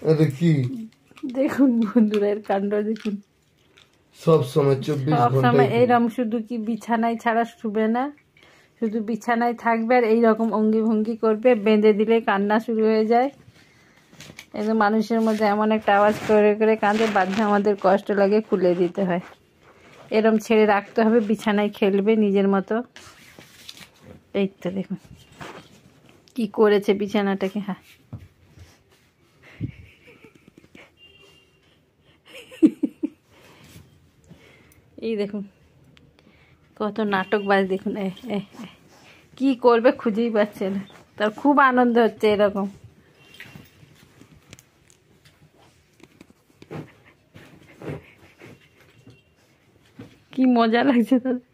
এটা কি দেখুন বন্ধুরা, এর কাণ্ড দেখুন। সব সময় 24 সব ঘন্টা সময় এইরকম, শুধু কি বিছানায় ছাড়া শুবে না, শুধু বিছানায় থাকবে আর এইরকম অঙ্গি ভঙ্গি করবে, বেঁধে দিলে কান্না শুরু হয়ে যায়। কিন্তু মানুষের মধ্যে এমন একটা আওয়াজ করে করে কাঁদে, বাধ্য আমাদের কষ্ট লাগে, খুলে দিতে হয়। এরম ছেড়ে রাখতে হবে, বিছানায় খেলবে নিজের মতো। এই তো দেখুন কি করেছে বিছানাটাকে। হ্যাঁ, এই দেখুন কত নাটকবাজ দেখুন। কি করবে খুঁজেই পাচ্ছে না, তার খুব আনন্দ হচ্ছে এরকম। কি মজা লাগছে তাদের।